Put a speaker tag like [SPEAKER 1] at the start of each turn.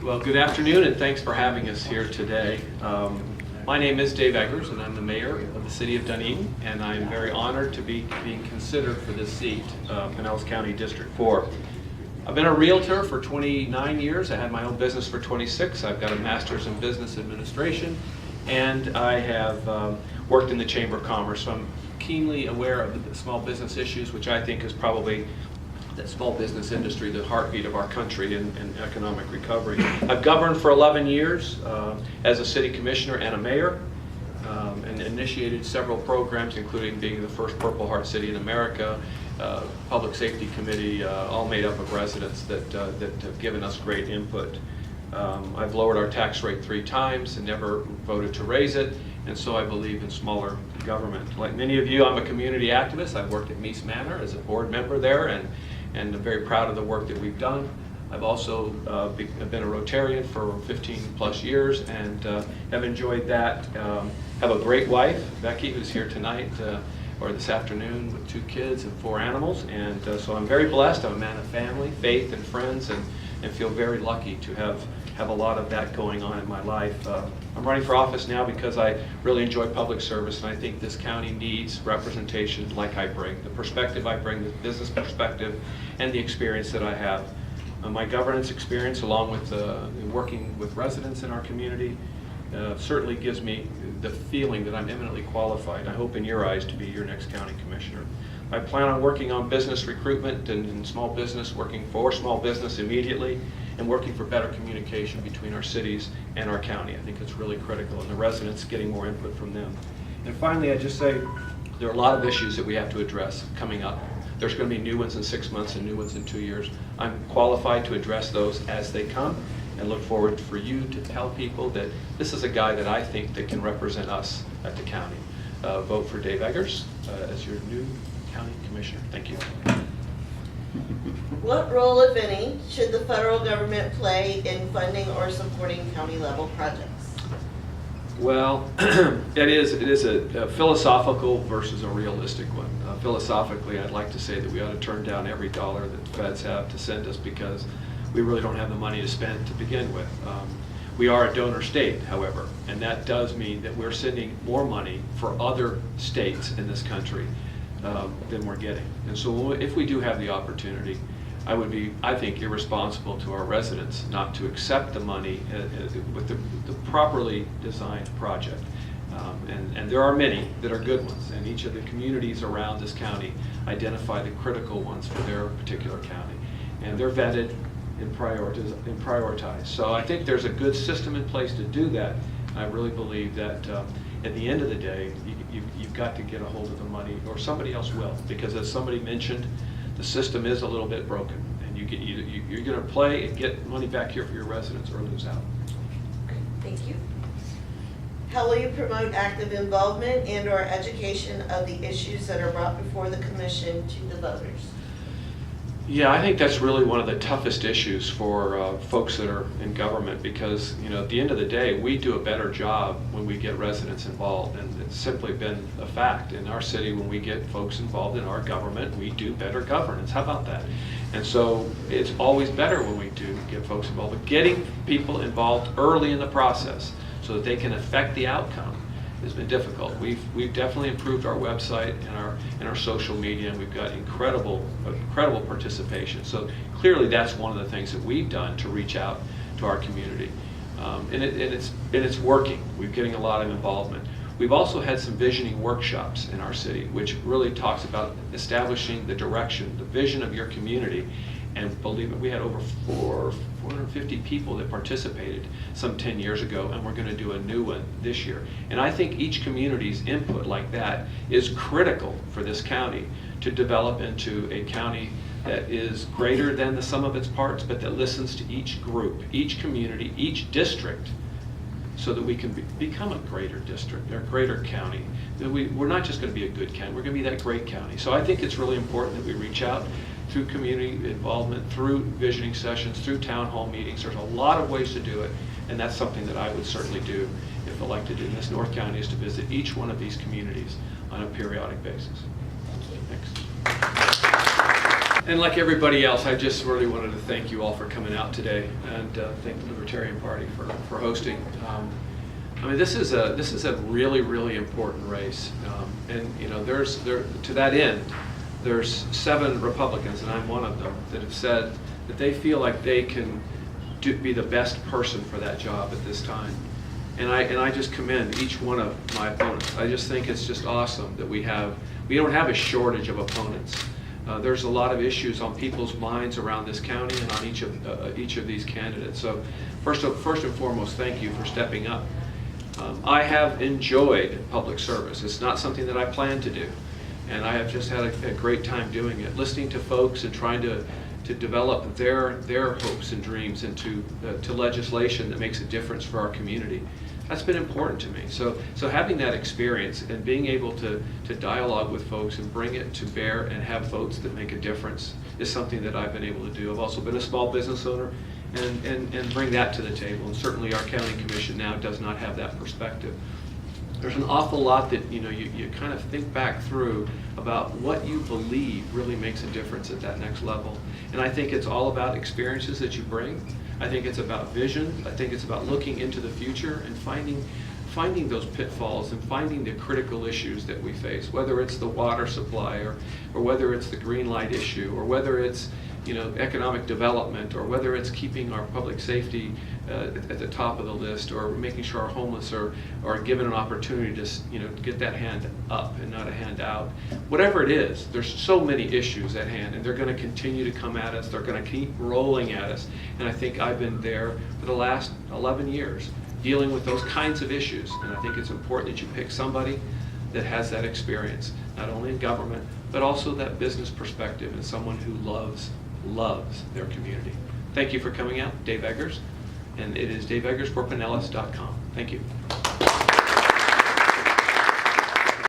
[SPEAKER 1] Well, good afternoon, and thanks for having us here today. My name is Dave Eggers, and I'm the mayor of the city of Dunedin, and I'm very honored to be being considered for this seat, Pinellas County District 4. I've been a realtor for 29 years. I had my own business for 26. I've got a master's in business administration, and I have worked in the Chamber of Commerce, so I'm keenly aware of the small business issues, which I think is probably the small business industry, the heartbeat of our country and economic recovery. I've governed for 11 years as a city commissioner and a mayor, and initiated several programs, including being the first Purple Heart city in America, public safety committee, all made up of residents that have given us great input. I've lowered our tax rate 3 times and never voted to raise it, and so I believe in smaller government. Like many of you, I'm a community activist. I've worked at Mies Manor as a board member there, and I'm very proud of the work that we've done. I've also been a Rotarian for 15 plus years and have enjoyed that. Have a great wife, Becky, who's here tonight or this afternoon with 2 kids and 4 animals, and so I'm very blessed. I'm a man of family, faith, and friends, and feel very lucky to have a lot of that going on in my life. I'm running for office now because I really enjoy public service, and I think this county needs representation like I bring, the perspective I bring, the business perspective, and the experience that I have. My governance experience, along with working with residents in our community, certainly gives me the feeling that I'm eminently qualified, I hope in your eyes, to be your next county commissioner. I plan on working on business recruitment and small business, working for small business immediately, and working for better communication between our cities and our county. I think it's really critical, and the residents getting more input from them. And finally, I just say there are a lot of issues that we have to address coming up. There's going to be new ones in 6 months and new ones in 2 years. I'm qualified to address those as they come, and look forward for you to tell people that this is a guy that I think that can represent us at the county. Vote for Dave Eggers as your new county commissioner. Thank you.
[SPEAKER 2] What role, if any, should the federal government play in funding or supporting county level projects?
[SPEAKER 1] Well, it is a philosophical versus a realistic one. Philosophically, I'd like to say that we ought to turn down every dollar that the feds have to send us because we really don't have the money to spend to begin with. We are a donor state, however, and that does mean that we're sending more money for other states in this country than we're getting. And so if we do have the opportunity, I would be, I think, irresponsible to our residents not to accept the money with the properly designed project. And there are many that are good ones, and each of the communities around this county identify the critical ones for their particular county. And they're vetted and prioritized. So I think there's a good system in place to do that. I really believe that at the end of the day, you've got to get a hold of the money, or somebody else will, because as somebody mentioned, the system is a little bit broken, and you're going to play and get money back here for your residents or lose out.
[SPEAKER 2] Thank you. How will you promote active involvement and or education of the issues that are brought before the commission to the voters?
[SPEAKER 1] Yeah, I think that's really one of the toughest issues for folks that are in government, because at the end of the day, we do a better job when we get residents involved, and it's simply been a fact in our city. When we get folks involved in our government, we do better governance. How about that? And so it's always better when we do get folks involved, but getting people involved early in the process so that they can affect the outcome has been difficult. We've definitely improved our website and our social media, and we've got incredible participation. So clearly, that's one of the things that we've done to reach out to our community, and it's working. We're getting a lot of involvement. We've also had some visioning workshops in our city, which really talks about establishing the direction, the vision of your community. And believe it, we had over 450 people that participated some 10 years ago, and we're going to do a new one this year. And I think each community's input like that is critical for this county to develop into a county that is greater than the sum of its parts, but that listens to each group, each community, each district, so that we can become a greater district, or greater county. That we're not just going to be a good county, we're going to be that great county. So I think it's really important that we reach out through community involvement, through visioning sessions, through town hall meetings. There's a lot of ways to do it, and that's something that I would certainly do if elected in this North County, is to visit each one of these communities on a periodic basis. Thanks. And like everybody else, I just really wanted to thank you all for coming out today, and thank the Libertarian Party for hosting. I mean, this is a really, really important race, and you know, to that end, there's 7 Republicans, and I'm one of them, that have said that they feel like they can be the best person for that job at this time. And I just commend each one of my opponents. I just think it's just awesome that we don't have a shortage of opponents. There's a lot of issues on people's minds around this county and on each of these candidates. So first and foremost, thank you for stepping up. I have enjoyed public service. It's not something that I plan to do, and I have just had a great time doing it, listening to folks and trying to develop their hopes and dreams into to legislation that makes a difference for our community. That's been important to me. So having that experience and being able to dialogue with folks and bring it to bear and have votes that make a difference is something that I've been able to do. I've also been a small business owner and bring that to the table. And certainly our county commission now does not have that perspective. There's an awful lot that you kind of think back through about what you believe really makes a difference at that next level. And I think it's all about experiences that you bring. I think it's about vision. I think it's about looking into the future and finding those pitfalls and finding the critical issues that we face, whether it's the water supply or whether it's the green light issue, or whether it's economic development, or whether it's keeping our public safety at the top of the list, or making sure our homeless are given an opportunity to get that hand up and not a hand out. Whatever it is, there's so many issues at hand, and they're going to continue to come at us. They're going to keep rolling at us, and I think I've been there for the last 11 years dealing with those kinds of issues, and I think it's important that you pick somebody that has that experience, not only in government, but also that business perspective, and someone who loves their community. Thank you for coming out. Dave Eggers, and it is daveeggersforpinellas.com. Thank you.